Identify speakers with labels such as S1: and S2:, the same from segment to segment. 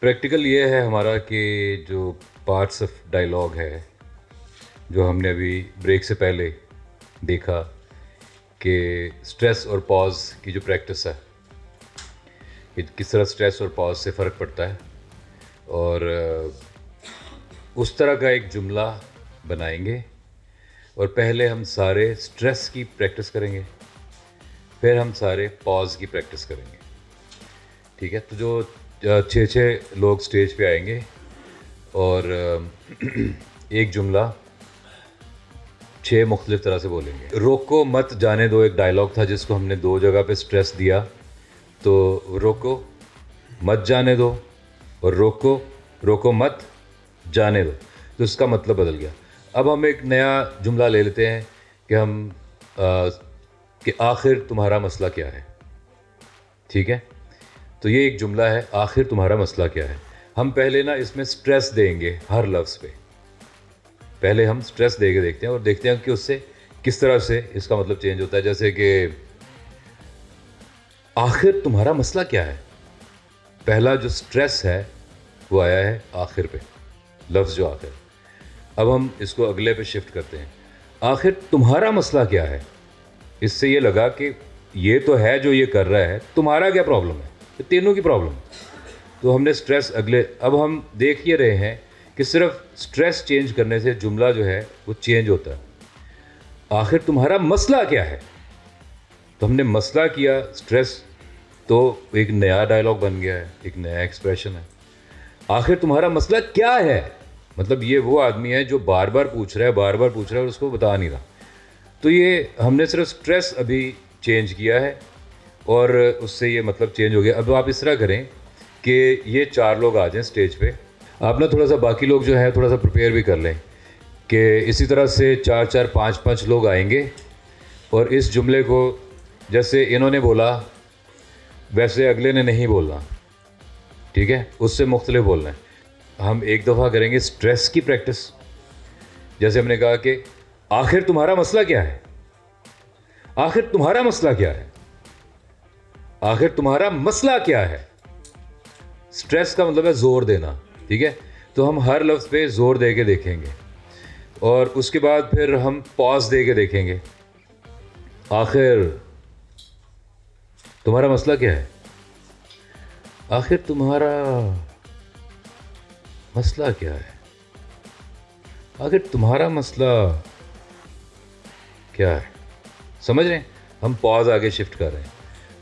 S1: Practical ये है हमारा कि जो पार्ट्स ऑफ डायलॉग है, जो हमने अभी ब्रेक से पहले देखा कि स्ट्रेस और पॉज की जो प्रैक्टिस है कि किस तरह स्ट्रेस और पॉज से फ़र्क पड़ता है, और उस तरह का एक जुमला बनाएंगे। और पहले हम सारे स्ट्रेस की प्रैक्टिस करेंगे, फिर हम सारे पॉज की प्रैक्टिस करेंगे। ठीक है, तो जो 6 लोग स्टेज पे आएंगे और एक जुमला 6 मुख्तलिफ तरह से बोलेंगे। रोको मत जाने दो एक डायलॉग था जिसको हमने 2 जगह पे स्ट्रेस दिया, तो रोको मत जाने दो और रोको मत जाने दो, तो इसका मतलब बदल गया। अब हम एक नया जुमला ले लेते हैं कि आखिर तुम्हारा मसला क्या है। ठीक है, तो ये एक जुमला है, आखिर तुम्हारा मसला क्या है। हम पहले ना इसमें स्ट्रेस देंगे हर लफ्ज़ पे। पहले हम स्ट्रेस दे के देखते हैं और देखते हैं कि उससे किस तरह से इसका मतलब चेंज होता है। जैसे कि आखिर तुम्हारा मसला क्या है, पहला जो स्ट्रेस है वो आया है आखिर पे, लफ्ज़ जो आखिर। अब हम इसको अगले पे शिफ्ट करते हैं, आखिर तुम्हारा मसला क्या है। इससे ये लगा कि ये तो है जो ये कर रहा है, तुम्हारा क्या प्रॉब्लम है, तो तीनों की प्रॉब्लम है। तो हमने स्ट्रेस अगले, अब हम देख ये रहे हैं कि सिर्फ स्ट्रेस चेंज करने से जुमला जो है वो चेंज होता है। आखिर तुम्हारा मसला क्या है, तो हमने मसला किया स्ट्रेस, तो एक नया डायलॉग बन गया है, एक नया एक्सप्रेशन है। आखिर तुम्हारा मसला क्या है, मतलब ये वो आदमी है जो बार बार पूछ रहा है और उसको बता नहीं रहा। तो ये हमने सिर्फ स्ट्रेस अभी चेंज किया है और उससे ये मतलब चेंज हो गया। अब आप इस तरह करें कि ये 4 लोग आ जाएं स्टेज पे। आप ना थोड़ा सा बाकी लोग जो है थोड़ा सा प्रिपेयर भी कर लें कि इसी तरह से 4-4, 5-5 लोग आएंगे और इस जुमले को जैसे इन्होंने बोला वैसे अगले ने नहीं बोलना। ठीक है, उससे मुख्तलिफ बोलना है। हम एक दफ़ा करेंगे स्ट्रेस की प्रैक्टिस। जैसे हमने कहा कि आखिर तुम्हारा मसला क्या है, आखिर तुम्हारा मसला क्या है, आखिर तुम्हारा मसला क्या है। स्ट्रेस का मतलब है ज़ोर देना। ठीक है, तो हम हर लफ्ज़ पे ज़ोर दे के देखेंगे और उसके बाद फिर हम पॉज दे के देखेंगे। आखिर तुम्हारा मसला क्या है, आखिर तुम्हारा मसला क्या है, आखिर तुम्हारा मसला क्या है। समझ रहे हैं, हम पॉज आगे शिफ्ट कर रहे हैं।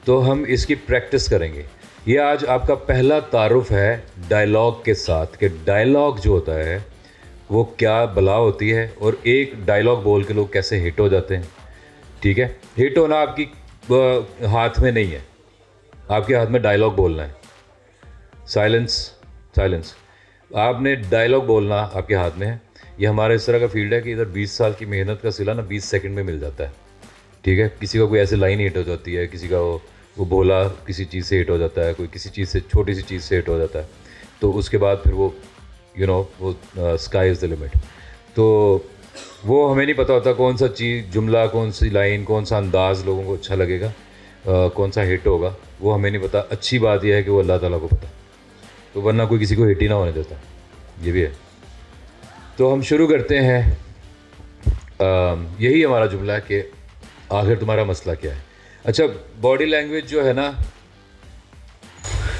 S1: तो हम इसकी प्रैक्टिस करेंगे। ये आज आपका पहला तारुफ है डायलॉग के साथ, कि डायलॉग जो होता है वो क्या बला होती है और एक डायलॉग बोल के लोग कैसे हिट हो जाते हैं। ठीक है, हिट होना आपकी हाथ में नहीं है, आपके हाथ में डायलॉग बोलना है। साइलेंस, आपने डायलॉग बोलना आपके हाथ में है। ये हमारा इस तरह का फील्ड है कि इधर 20 साल की मेहनत का सिला ना 20 सेकंड में मिल जाता है। ठीक है, किसी का कोई ऐसे लाइन हिट हो जाती है, किसी का वो बोला किसी चीज़ से हिट हो जाता है, कोई किसी चीज़ से, छोटी सी चीज़ से हिट हो जाता है, तो उसके बाद फिर वो वो स्काई इज़ द लिमिट। तो वो हमें नहीं पता होता कौन सा चीज़, जुमला, कौन सी लाइन, कौन सा अंदाज़ लोगों को अच्छा लगेगा, कौन सा हिट होगा, वो हमें नहीं पता। अच्छी बात यह है कि वो अल्लाह ताला को पता, तो वरना कोई किसी को हिट ही ना होने देता, ये भी है। तो हम शुरू करते हैं। यही हमारा जुमला है कि आखिर तुम्हारा मसला क्या है। अच्छा, बॉडी लैंग्वेज जो है ना,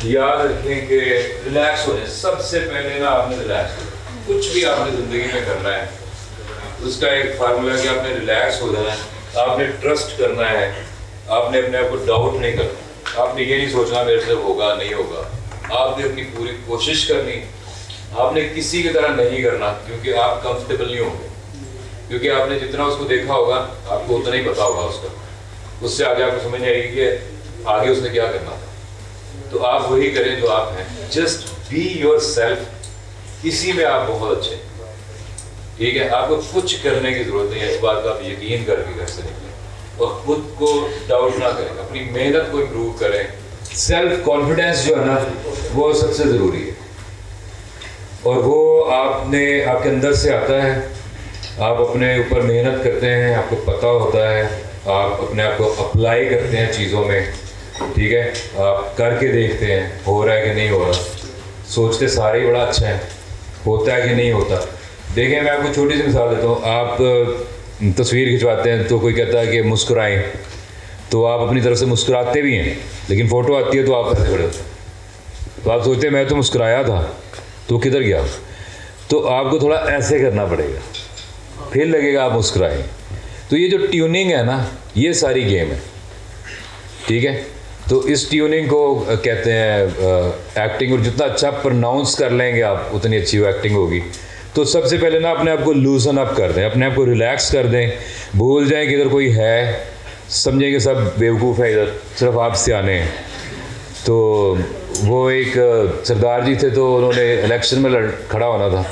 S1: याद रखें कि रिलैक्स हो जाए। सबसे पहले ना आपने रिलैक्स हो जाए। कुछ भी आपने ज़िंदगी में करना है उसका एक फार्मूला है कि आपने रिलैक्स हो जाना है, आपने ट्रस्ट करना है, आपने अपने आप को डाउट नहीं करना, आपने ये नहीं सोचना मेरे से होगा नहीं होगा, आपने अपनी पूरी कोशिश करनी, आपने किसी की तरह नहीं करना क्योंकि आप कंफर्टेबल नहीं होंगे, क्योंकि आपने जितना उसको देखा होगा आपको उतना ही पता होगा उसका, उससे आगे आपको समझ नहीं आएगी कि आगे उसने क्या करना था। तो आप वही करें जो आप हैं, जस्ट बी योर सेल्फ। इसी में आप बहुत अच्छे हैं। ठीक है, आपको कुछ करने की जरूरत नहीं है, इस बात का आप यकीन करके घर से निकलें और खुद को डाउट ना करें, अपनी मेहनत को इम्प्रूव करें। सेल्फ कॉन्फिडेंस जो है ना वो सबसे ज़रूरी है और वो आपके अंदर से आता है। आप अपने ऊपर मेहनत करते हैं, आपको पता होता है, आप अपने आप को अप्लाई करते हैं चीज़ों में। ठीक है, आप करके देखते हैं हो रहा है कि नहीं हो रहा। सोचते सारे ही बड़ा अच्छा है, होता है कि नहीं होता। देखें, मैं आपको छोटी सी मिसाल देता हूँ। आप तस्वीर खिंचवाते हैं तो कोई कहता है कि मुस्कुराएं, तो आप अपनी तरफ से मुस्कुराते भी हैं, लेकिन फ़ोटो आती है तो आप ऐसे खड़े होते हैं। तो आप सोचते हैं मैं तो मुस्कुराया था, तो किधर गया? तो आपको थोड़ा ऐसे करना पड़ेगा, फिर लगेगा आप मुस्कुराएं। तो ये जो ट्यूनिंग है ना, ये सारी गेम है, ठीक है। तो इस ट्यूनिंग को कहते हैं एक्टिंग, और जितना अच्छा प्रोनाउंस कर लेंगे आप, उतनी अच्छी वो एक्टिंग होगी। तो सबसे पहले ना अपने आप को लूजन अप कर दें, अपने आप को रिलैक्स कर दें, भूल जाएं कि इधर कोई है, समझें कि सब बेवकूफ़ है, इधर सिर्फ आप सियाने हैं। तो वो एक सरदार जी थे, तो उन्होंने इलेक्शन में खड़ा होना था।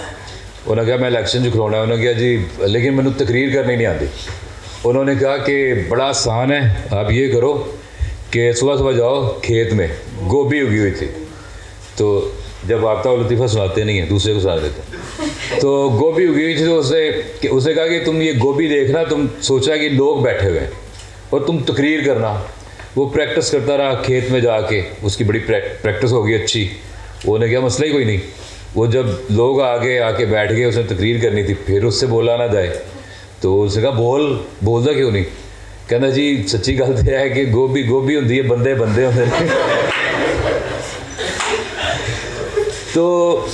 S1: उन्होंने कहा मैं इलेक्शन जो खिलौना है। उन्होंने कहा जी लेकिन मैंने तकरीर करनी नहीं आती। उन्होंने कहा कि बड़ा आसान है, आप ये करो कि सुबह सुबह जाओ खेत में, गोभी उगी हुई थी। तो जब आपता लतीफ़ा सुनाते नहीं हैं, दूसरे को सुना देते हैं। तो गोभी उगी हुई थी, तो उसने कहा कि तुम ये गोभी देखना, तुम सोचा कि लोग बैठे हुए हैं और तुम तकरीर करना। वो प्रैक्टिस करता रहा खेत में जाके, उसकी बड़ी प्रैक्टिस हो गई अच्छी। उन्होंने कहा मसला ही कोई नहीं। वो जब लोग आगे आके बैठ गए, उसने तकरीर करनी थी, फिर उससे बोला ना जाए। तो उसने कहा बोलता क्यों नहीं? कहना जी सच्ची गल तो है कि गोभी गोभी होती है, बंदे बंदे होते हैं। तो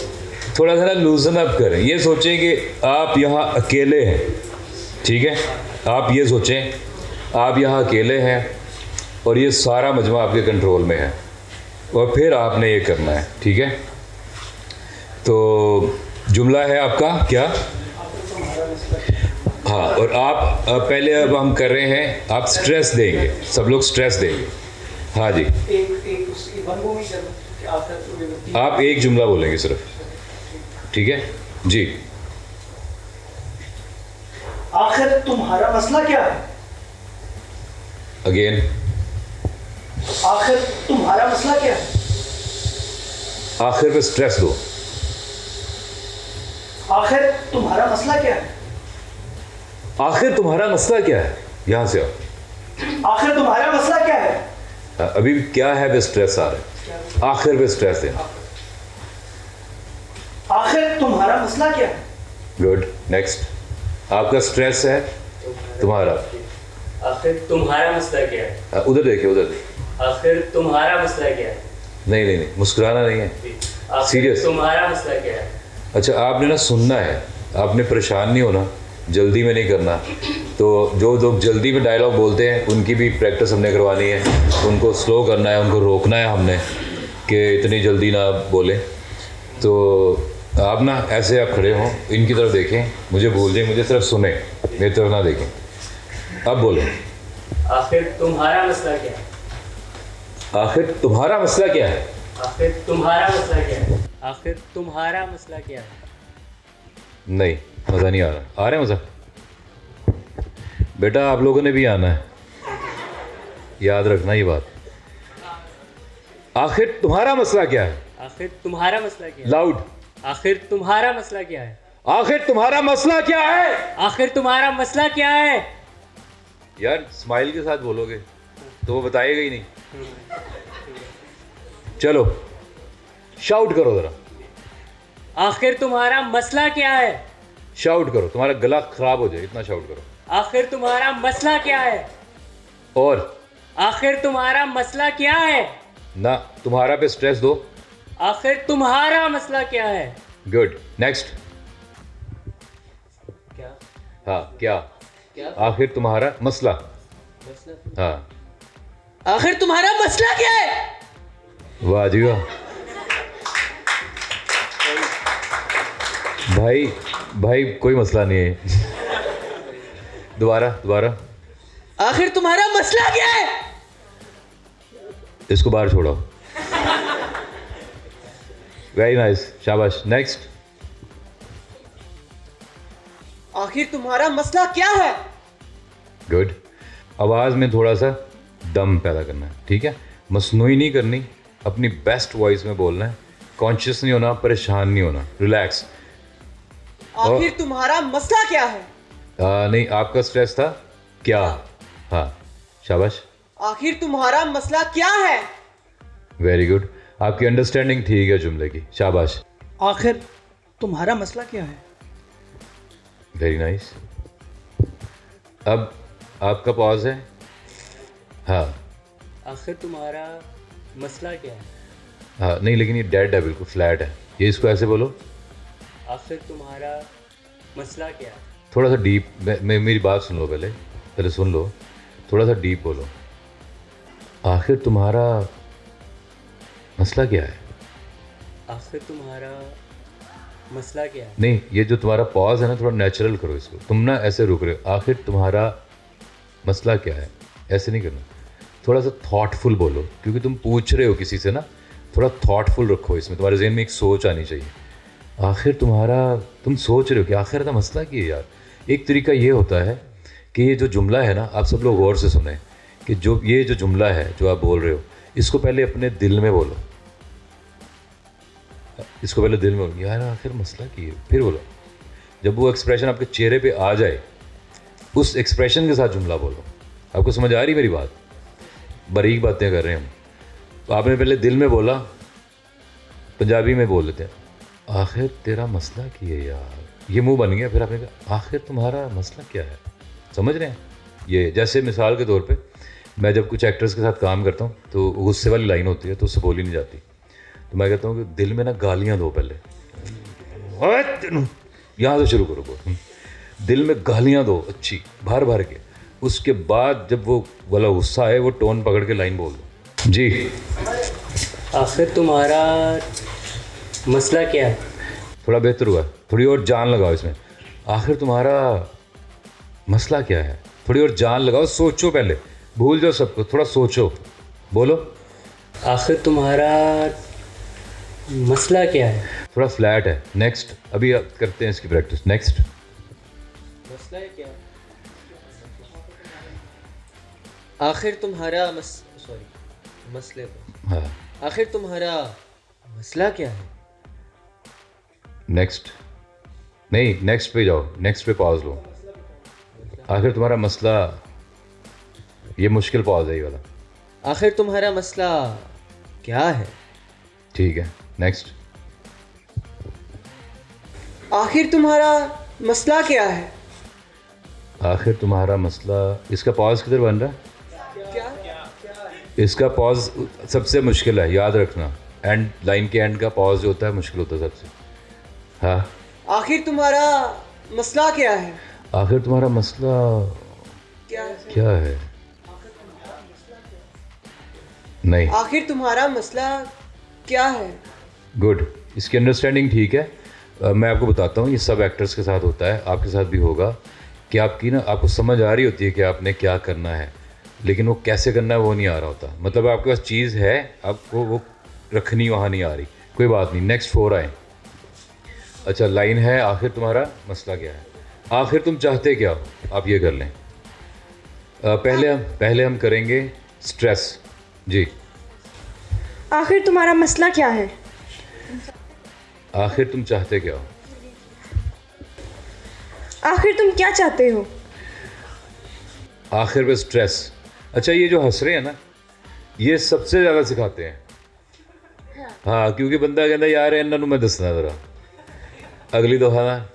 S1: थोड़ा सा ना लूजन अप करें, ये सोचें कि आप यहाँ अकेले हैं, ठीक है। आप ये सोचें आप यहाँ अकेले हैं और ये सारा मजमा आपके कंट्रोल में है, और फिर आपने ये करना है, ठीक है। तो जुमला है आपका क्या? हाँ, और आप पहले अब हम कर रहे हैं, आप स्ट्रेस देंगे, सब लोग स्ट्रेस देंगे। हाँ जी, आप एक जुमला बोलेंगे सिर्फ, ठीक है जी।
S2: आखिर तुम्हारा मसला क्या है?
S1: अगेन,
S2: आखिर तुम्हारा मसला क्या है?
S1: आखिर पे स्ट्रेस दो।
S2: आखिर तुम्हारा मसला क्या है?
S1: आखिर तुम्हारा मसला क्या है? यहाँ से आओ।
S2: आखिर तुम्हारा मसला क्या है?
S1: अभी क्या है पे स्ट्रेस आ रहा है, आखिर पे स्ट्रेस है।
S2: आखिर तुम्हारा मसला क्या है?
S1: Good, next. आपका स्ट्रेस है तुम्हारा।
S3: आखिर तुम्हारा मसला क्या है?
S1: उधर देखिए, उधर देखिए।
S3: आखिर तुम्हारा मसला क्या है?
S1: नहीं, मुस्कुराना नहीं है,
S3: आखिर
S1: सीरियस।
S3: तुम्हारा मसला क्या है?
S1: अच्छा, आपने ना सुनना है, आपने परेशान नहीं होना, जल्दी में नहीं करना। तो जो लोग जल्दी में डायलॉग बोलते हैं उनकी भी प्रैक्टिस हमने करवानी है, उनको स्लो करना है, उनको रोकना है हमने कि इतनी जल्दी ना बोलें। तो आप ना ऐसे आप खड़े हों, इनकी तरफ देखें, मुझे भूल जाए, मुझे सिर्फ सुने, मेरी तरफ ना देखें। अब बोलें।
S3: आखिर तुम्हारा मसला क्या है?
S1: आखिर तुम्हारा मसला क्या है?
S3: आखिर तुम्हारा मसला क्या है? आखिर तुम्हारा मसला क्या है?
S1: नहीं, मज़ा नहीं आ रहा। आ रहा है मज़ा? बेटा आप लोगों ने भी आना है, याद रखना ये बात। आखिर तुम्हारा मसला क्या है?
S3: आखिर तुम्हारा मसला क्या है?
S1: लाउड।
S3: आखिर तुम्हारा मसला क्या है?
S1: आखिर तुम्हारा मसला क्या है?
S3: आखिर तुम्हारा मसला क्या है?
S1: यार स्माइल के साथ बोलोगे तो वो बताएगा ही नहीं। चलो शाउट करो ज़रा।
S3: आखिर तुम्हारा मसला क्या है?
S1: शाउट करो, तुम्हारा गला खराब हो जाए, इतना शाउट करो।
S3: आखिर तुम्हारा मसला क्या है?
S1: और
S3: आखिर तुम्हारा मसला क्या है?
S1: ना, तुम्हारा पे स्ट्रेस दो।
S3: आखिर तुम्हारा मसला क्या है?
S1: Good, next.
S3: क्या?
S1: हाँ, क्या?
S3: क्या?
S1: आखिर तुम्हारा मसला।
S3: मसला?
S1: हाँ,
S3: आखिर तुम्हारा मसला क्या है?
S1: वाह जी वाह। भाई कोई मसला नहीं है। दोबारा।
S3: आखिर तुम्हारा मसला क्या है?
S1: इसको बाहर छोड़ो। वेरी नाइस, शाबाश। नेक्स्ट।
S3: आखिर तुम्हारा मसला क्या है?
S1: गुड। आवाज़ में थोड़ा सा दम पैदा करना है, ठीक है। मसनूई नहीं करनी, अपनी बेस्ट वॉइस में बोलना है, कॉन्शियस नहीं होना, परेशान नहीं होना, रिलैक्स।
S3: आखिर तुम्हारा मसला क्या है?
S1: नहीं, आपका स्ट्रेस था क्या? हाँ, शाबाश,
S3: आखिर तुम्हारा मसला क्या है?
S1: Very good. आपकी अंडरस्टैंडिंग ठीक है जुमले की, शाबाश,
S2: आखिर तुम्हारा मसला क्या है?
S1: Very nice. अब आपका पॉज है। हाँ
S3: आखिर तुम्हारा मसला क्या है?
S1: हाँ, नहीं लेकिन ये डेड है, बिल्कुल फ्लैट है, ये इसको ऐसे बोलो,
S3: आखिर तुम्हारा मसला क्या है?
S1: थोड़ा सा डीप। मेरी बात सुन लो, पहले पहले सुन लो, थोड़ा सा डीप बोलो। आखिर तुम्हारा मसला क्या है?
S3: आखिर तुम्हारा मसला क्या है?
S1: नहीं, ये जो तुम्हारा पॉज है ना, थोड़ा नेचुरल करो इसको। तुम ना ऐसे रुक रहे हो, आखिर तुम्हारा मसला क्या है, ऐसे नहीं करना, थोड़ा सा थॉटफुल बोलो, क्योंकि तुम पूछ रहे हो किसी से ना, थोड़ा थॉटफुल रखो इसमें, तुम्हारे जहन में एक सोच आनी चाहिए। आखिर तुम्हारा, तुम सोच रहे हो कि आखिर का मसला क्या है यार। एक तरीका ये होता है कि ये जो जुमला है ना, आप सब लोग गौर से सुने, कि जो ये जो जुमला है जो आप बोल रहे हो, इसको पहले अपने दिल में बोलो, इसको पहले दिल में बोलो, यार आखिर मसला क्या है, फिर बोलो। जब वो एक्सप्रेशन आपके चेहरे पे आ जाए, उस एक्सप्रेशन के साथ जुमला बोलो। आपको समझ आ रही मेरी बात? बारीक बातें कर रहे हैं हम। तो आपने पहले दिल में बोला, पंजाबी में बोल लेते हैं, आखिर तेरा मसला क्या है यार, ये मुंह बन गया। फिर आपने कहा आखिर तुम्हारा मसला क्या है। समझ रहे हैं? ये जैसे मिसाल के तौर पे मैं जब कुछ एक्टर्स के साथ काम करता हूँ तो गुस्से वाली लाइन होती है तो उससे बोली नहीं जाती, तो मैं कहता हूँ कि दिल में ना गालियाँ दो पहले, यहाँ से शुरू करो बोल, दिल में गालियाँ दो अच्छी भर भर के, उसके बाद जब वो वाला गुस्सा है वो टोन पकड़ के लाइन बोल दो। जी,
S3: आखिर तुम्हारा मसला क्या है?
S1: थोड़ा बेहतर हुआ, थोड़ी और जान लगाओ इसमें। आखिर तुम्हारा मसला क्या है, थोड़ी और जान लगाओ, सोचो पहले, भूल जाओ सबको, थोड़ा सोचो, बोलो।
S3: आखिर तुम्हारा मसला क्या है?
S1: थोड़ा फ्लैट है। नेक्स्ट, अभी आप करते हैं इसकी प्रैक्टिस। नेक्स्ट,
S3: मसला है क्या?
S4: आखिर तुम्हारा मसले को,
S1: हाँ
S4: आखिर तुम्हारा मसला क्या है?
S1: नेक्स्ट, नहीं नेक्स्ट पे जाओ, नेक्स्ट पे पॉज लो। आखिर तुम्हारा मसला, ये मुश्किल पॉज है ये वाला।
S4: आखिर तुम्हारा मसला क्या है?
S1: ठीक है, नेक्स्ट।
S2: आखिर तुम्हारा मसला क्या है?
S1: आखिर तुम्हारा मसला, इसका पॉज किधर बन रहा है? इसका पॉज सबसे मुश्किल है, याद रखना। एंड लाइन के एंड का पॉज जो होता है मुश्किल होता है सबसे। हाँ,
S2: आखिर तुम्हारा मसला क्या है?
S1: आखिर तुम्हारा मसला क्या है? नहीं,
S2: आखिर तुम्हारा मसला क्या है?
S1: गुड, इसकी अंडरस्टैंडिंग ठीक है। मैं आपको बताता हूँ, ये सब एक्टर्स के साथ होता है, आपके साथ भी होगा, कि आपकी ना, आपको समझ आ रही होती है कि आपने क्या करना है, लेकिन वो कैसे करना है वो नहीं आ रहा होता। मतलब आपके पास चीज़ है, आपको वो रखनी वहाँ नहीं आ रही, कोई बात नहीं। नेक्स्ट 4 आए। अच्छा, लाइन है, आखिर तुम्हारा मसला क्या है, आखिर तुम चाहते क्या हो, आप ये कर लें। पहले हम करेंगे स्ट्रेस। जी,
S5: आखिर तुम्हारा मसला क्या है?
S1: आखिर तुम चाहते क्या हो,
S5: आखिर तुम क्या चाहते हो?
S1: आखिर पे स्ट्रेस। अच्छा, ये जो हंस रहे हैं ना, ये सबसे ज़्यादा सिखाते हैं। हाँ, क्योंकि बंदा कहता यार इन्होंने मैं दसना ज़रा अगली दफ़ा ना।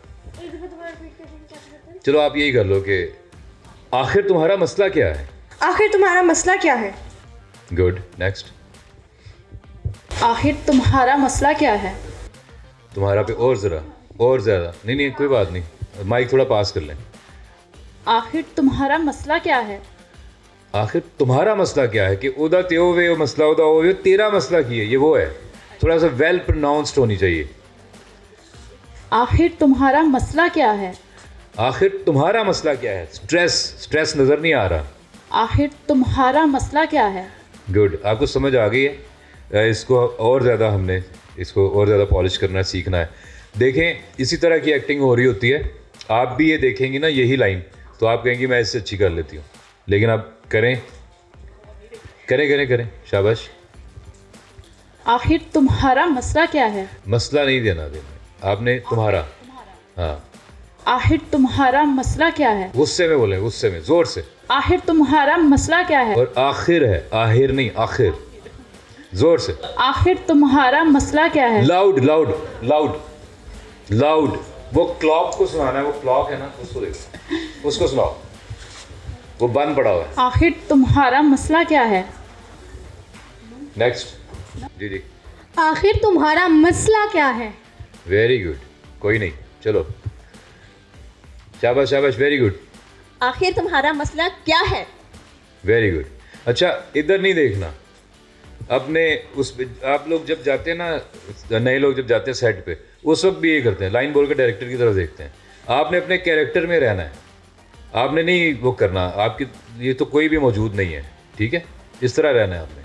S1: चलो आप यही कर लो कि आखिर तुम्हारा मसला क्या है।
S5: आखिर तुम्हारा मसला क्या है?
S1: Good, next.
S5: आखिर तुम्हारा मसला क्या है?
S1: तुम्हारा पे और ज़रा और ज़्यादा, नहीं कोई बात नहीं, माइक थोड़ा पास कर लें।
S5: आखिर तुम्हारा मसला क्या है?
S1: आखिर तुम्हारा मसला क्या है, कि उदा त्यो वे मसला उदा हो वे, तेरा मसला की है, ये वो है, थोड़ा सा वेल प्रोनाउंस्ड होनी चाहिए।
S5: आखिर तुम्हारा मसला क्या है?
S1: आखिर तुम्हारा मसला क्या है, स्ट्रेस नज़र नहीं आ रहा।
S5: आखिर तुम्हारा मसला क्या है?
S1: गुड, आपको समझ आ गई है। इसको और ज़्यादा हमने इसको और ज़्यादा पॉलिश करना सीखना है। देखें, इसी तरह की एक्टिंग हो रही होती है, आप भी ये देखेंगी ना यही लाइन, तो आप कहेंगी मैं इससे अच्छी कर लेती हूँ, लेकिन आप करें, शाबाश।
S5: आखिर तुम्हारा मसला क्या है?
S1: मसला नहीं देना आपने, तुम्हारा। हाँ,
S5: आखिर तुम्हारा मसला क्या है?
S1: गुस्से में बोले, गुस्से में, ज़ोर से।
S5: आखिर तुम्हारा मसला क्या है?
S1: और आखिर है, आखिर नहीं, आखिर। जोर से,
S5: आखिर तुम्हारा मसला क्या है?
S1: Loud loud loud loud. वो क्लॉक को सुनाना है, वो क्लॉक है ना, उसको देखो, उसको सुनाओ, वो बंद पड़ा हुआ है।
S5: आखिर तुम्हारा मसला क्या है?
S1: नेक्स्ट। जी जी,
S6: आखिर तुम्हारा मसला क्या है?
S1: वेरी गुड, कोई नहीं, चलो, शाबाश शाबाश, वेरी गुड,
S6: आखिर तुम्हारा मसला क्या है?
S1: Very good. अच्छा, इधर नहीं देखना अपने उस पे। आप लोग जब जाते हैं ना, नए लोग जब जाते हैं सेट पे, उस वक्त भी ये करते हैं, लाइन बोल कर डायरेक्टर की तरफ देखते हैं। आपने अपने कैरेक्टर में रहना है, आपने नहीं वो करना, आपकी ये तो कोई भी मौजूद नहीं है, ठीक है, इस तरह रहना है आपने।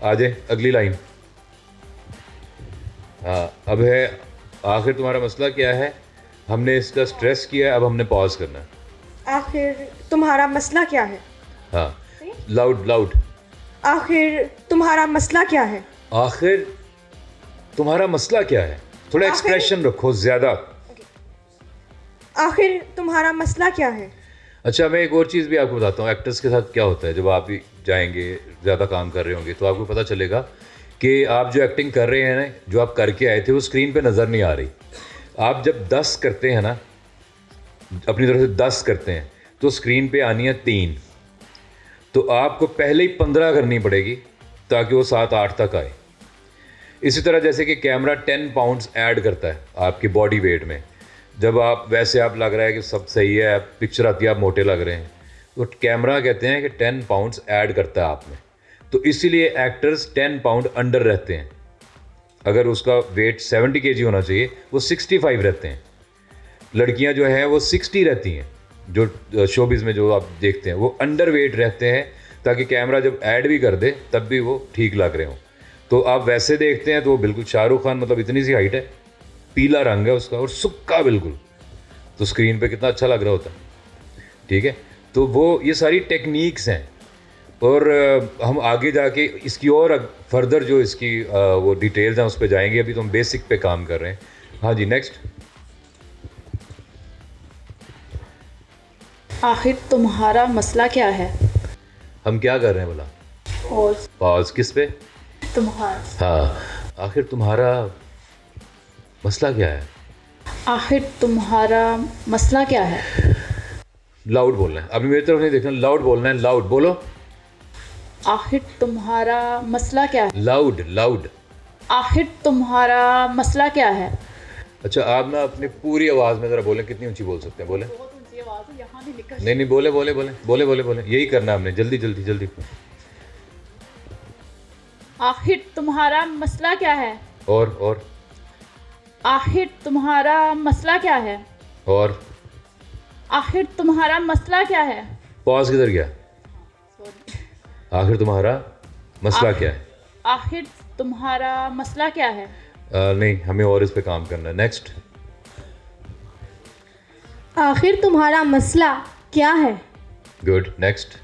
S1: आ जाए अगली लाइन। हाँ, अब है आखिर तुम्हारा मसला क्या है। हमने इसका स्ट्रेस किया है, अब हमने पॉज करना है।
S2: आखिर तुम्हारा मसला क्या है?
S1: हाँ, लाउड लाउड।
S2: आखिर तुम्हारा मसला क्या है?
S1: आखिर तुम्हारा मसला क्या है। थोड़ा
S2: आखिर-
S1: एक्सप्रेशन रखो ज़्यादा।
S2: आखिर तुम्हारा मसला क्या है?
S1: अच्छा, मैं एक और चीज़ भी आपको बताता हूँ, एक्टर्स के साथ क्या होता है। जब आप भी जाएंगे, ज़्यादा काम कर रहे होंगे, तो आपको पता चलेगा कि आप जो एक्टिंग कर रहे हैं ना, जो आप करके आए थे, वो स्क्रीन पे नज़र नहीं आ रही। आप जब 10 करते हैं ना, अपनी तरफ से 10 करते हैं, तो स्क्रीन पे आनी है 3। तो आपको पहले ही 15 करनी पड़ेगी ताकि वो 7-8 तक आए। इसी तरह जैसे कि कैमरा 10 पाउंड्स ऐड करता है आपकी बॉडी वेट में। जब आप वैसे आप लग रहा है कि सब सही है, पिक्चर आती है आप मोटे लग रहे हैं, तो कैमरा कहते हैं कि 10 पाउंड्स ऐड करता है आप में। तो इसीलिए एक्टर्स 10 पाउंड अंडर रहते हैं। अगर उसका वेट 70 kg होना चाहिए, वो 65 रहते हैं। लड़कियां जो हैं वो 60 रहती हैं, जो शोबिज़ में जो आप देखते हैं, वो अंडर वेट रहते हैं, ताकि कैमरा जब ऐड भी कर दे तब भी वो ठीक लग रहे हों। तो आप वैसे देखते हैं तो वो बिल्कुल शाहरुख खान, मतलब इतनी सी हाइट है, पीला रंग है उसका और सुक्का बिल्कुल, तो स्क्रीन पे कितना अच्छा लग रहा होता है। ठीक है, तो वो ये सारी टेक्निक्स हैं। और हम आगे जाके इसकी और फर्दर जो इसकी वो डिटेल्स हैं उस पर जाएंगे। अभी तो हम बेसिक पे काम कर रहे हैं। हाँ जी, नेक्स्ट।
S5: आखिर तुम्हारा मसला क्या है?
S1: हम क्या कर रहे हैं भला?
S5: और
S1: पॉज किस पे?
S5: तुम्हारा
S1: हाँ, आखिर तुम्हारा मसला क्या है।
S5: आखिर तुम्हारा मसला क्या है?
S1: लाउड बोलना है, अभी मेरी तरफ नहीं देखना, लाउड बोलना है, लाउड बोलो।
S5: आखिर तुम्हारा मसला क्या है?
S1: Loud loud.
S5: आखिर तुम्हारा मसला क्या है?
S1: अच्छा, आप ना अपनी पूरी आवाज़ में ज़रा बोलें। कितनी ऊंची बोल सकते हैं? बोलें। नहीं नहीं, बोले बोले बोले बोले बोले बोले, यही करना है हमने। जल्दी जल्दी जल्दी।
S5: आखिर तुम्हारा मसला क्या है?
S1: और
S5: आखिर तुम्हारा मसला क्या है?
S1: और
S5: आखिर तुम्हारा मसला क्या है?
S1: पॉज किधर गया? आखिर तुम्हारा मसला क्या है?
S5: आखिर तुम्हारा मसला क्या है?
S1: नहीं, हमें और इस पे काम करना है। नेक्स्ट।
S6: आखिर तुम्हारा मसला क्या है?
S1: Good, next.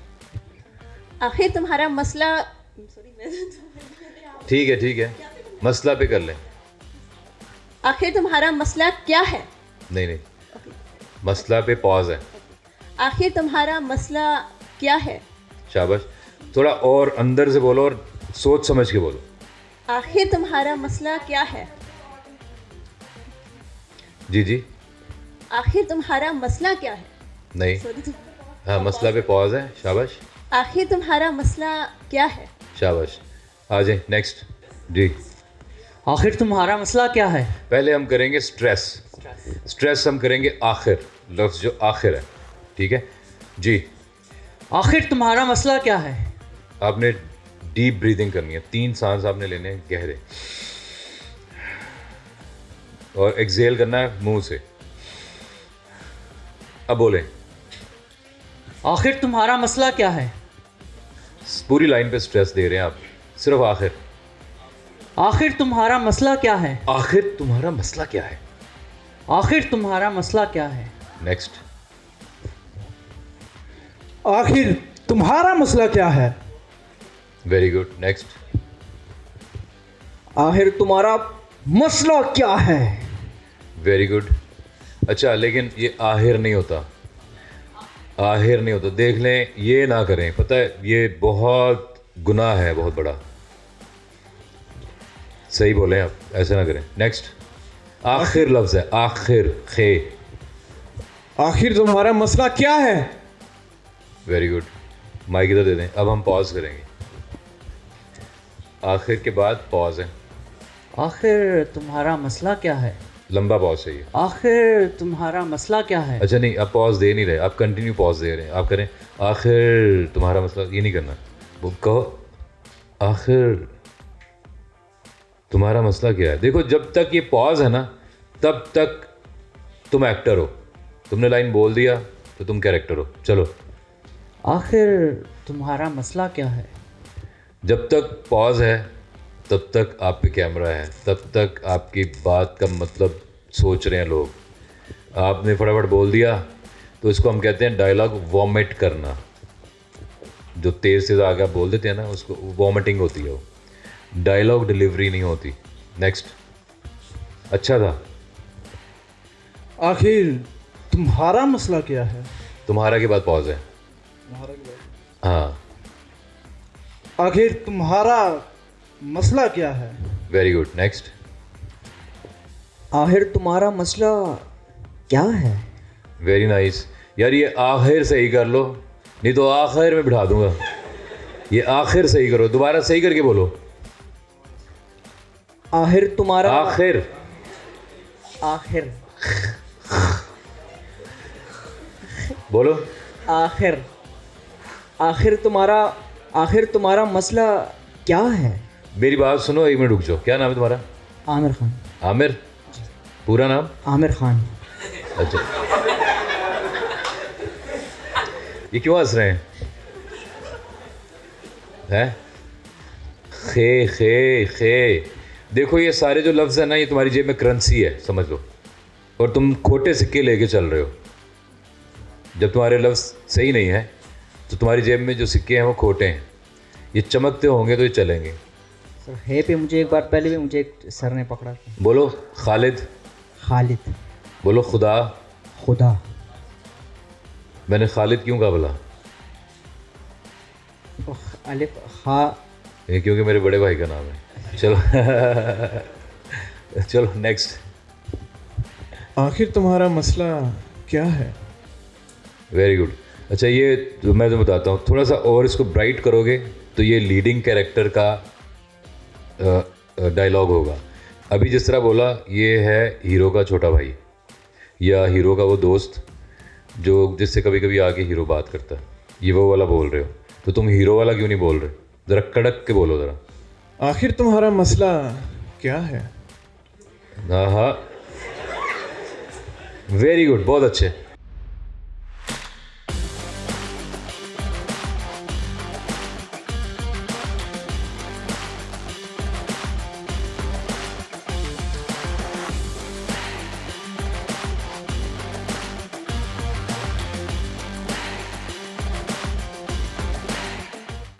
S6: आखिर तुम्हारा मसला
S1: ठीक है, मसला पे कर लें।
S6: आखिर तुम्हारा मसला क्या है?
S1: नहीं, मसला पे पॉज है।
S6: आखिर तुम्हारा मसला क्या है?
S1: शाबाश, थोड़ा और अंदर से बोलो और सोच समझ के बोलो।
S6: आखिर तुम्हारा मसला क्या है?
S1: जी जी।
S6: आखिर तुम्हारा मसला क्या है?
S1: नहीं, हाँ, मसला पे पॉज है। शाबाश
S6: आखिर तुम्हारा मसला क्या है?
S1: शाबाश। आ जाए नेक्स्ट। जी,
S4: आखिर तुम्हारा मसला क्या है?
S1: पहले हम करेंगे स्ट्रेस हम करेंगे आखिर, लफ्ज़ जो आखिर है। ठीक है जी।
S4: आखिर तुम्हारा मसला क्या है?
S1: आपने डीप ब्रीदिंग करनी है, 3 सांस आपने लेने हैं गहरे, और एक्सहेल करना है मुंह से। अब बोले।
S4: आखिर तुम्हारा मसला क्या है?
S1: पूरी लाइन पे स्ट्रेस दे रहे हैं आप, सिर्फ आखिर।
S4: आखिर तुम्हारा मसला क्या है?
S1: आखिर तुम्हारा मसला क्या है?
S4: आखिर तुम्हारा मसला क्या है?
S1: नेक्स्ट।
S7: आखिर तुम्हारा मसला क्या है?
S1: Very good, next.
S7: आखिर तुम्हारा मसला क्या है?
S1: Very good. अच्छा, लेकिन ये आखिर नहीं होता, आखिर नहीं होता, देख लें, ये ना करें। पता है ये बहुत गुनाह है, बहुत बड़ा। सही बोले आप, ऐसा ना करें। नेक्स्ट, आखिर लफ्ज़ है, आखिर, खे।
S7: आखिर तुम्हारा मसला क्या है?
S1: वेरी गुड, माइक इधर दे दें। अब हम पॉज करेंगे, आखिर के बाद पॉज है,
S4: आखिर तुम्हारा मसला क्या है?
S1: लंबा पॉज चाहिए।
S4: आखिर तुम्हारा मसला क्या है?
S1: अच्छा नहीं, आप पॉज दे नहीं रहे, आप कंटिन्यू पॉज दे रहे हैं। आप करें आखिर तुम्हारा मसला, ये नहीं करना। वो कहो आखिर तुम्हारा मसला क्या है। देखो जब तक ये पॉज है ना तब तक तुम एक्टर हो, तुमने लाइन बोल दिया तो तुम कैरेक्टर हो। चलो,
S4: आखिर तुम्हारा मसला क्या है?
S1: जब तक पॉज है तब तक आप पे कैमरा है, तब तक आपकी बात का मतलब सोच रहे हैं लोग। आपने फटाफट बोल दिया तो इसको हम कहते हैं डायलॉग वॉमिट करना। जो तेज़ तेज़ आगे आप बोल देते हैं ना, उसको वॉमिटिंग होती है, वो डायलॉग डिलीवरी नहीं होती। नेक्स्ट, अच्छा था।
S7: आखिर तुम्हारा मसला क्या है?
S1: तुम्हारा के बाद पॉज है। हाँ,
S7: आखिर तुम्हारा मसला क्या है?
S1: Very good. नेक्स्ट,
S4: आखिर तुम्हारा मसला क्या है?
S1: Very nice. यार ये आखिर सही कर लो, नहीं तो आखिर में बिठा दूंगा। ये आखिर सही करो, दोबारा सही करके बोलो।
S4: आखिर तुम्हारा
S1: आखिर,
S4: आखिर
S1: बोलो।
S4: आखिर आखिर तुम्हारा मसला क्या है?
S1: मेरी बात सुनो, एक मिनट रुक जाओ। क्या नाम है तुम्हारा?
S4: आमिर खान।
S1: आमिर, पूरा नाम?
S4: आमिर खान।
S1: अच्छा, ये क्यों हंस रहे हैं? हैं? खे खे खे। देखो ये सारे जो लफ्ज़ है ना, ये तुम्हारी जेब में करेंसी है, समझ लो। और तुम खोटे सिक्के लेके चल रहे हो। जब तुम्हारे लफ्ज़ सही नहीं है तो तुम्हारी जेब में जो सिक्के हैं वो खोटे हैं। ये चमकते होंगे तो ये चलेंगे।
S4: सर है पे मुझे एक बार पहले भी मुझे एक सर ने पकड़ा था।
S1: बोलो खालिद,
S4: खालिद।
S1: बोलो खुदा।
S4: खुदा।
S1: मैंने खालिद क्यों कहा भला?
S4: अलिफ खा।
S1: ये क्योंकि मेरे बड़े भाई का नाम है। चलो चलो नेक्स्ट।
S7: आखिर तुम्हारा मसला क्या है?
S1: Very good. अच्छा ये तो मैं तो बताता हूँ, थोड़ा सा और इसको ब्राइट करोगे तो ये लीडिंग कैरेक्टर का डायलॉग होगा। अभी जिस तरह बोला, ये है हीरो का छोटा भाई या हीरो का वो दोस्त जो जिससे कभी कभी आके हीरो बात करता है। ये वो वाला बोल रहे हो, तो तुम हीरो वाला क्यों नहीं बोल रहे? ज़रा कड़क के बोलो ज़रा।
S7: आखिर तुम्हारा मसला क्या है?
S1: हाँ हाँ, वेरी गुड, बहुत अच्छे।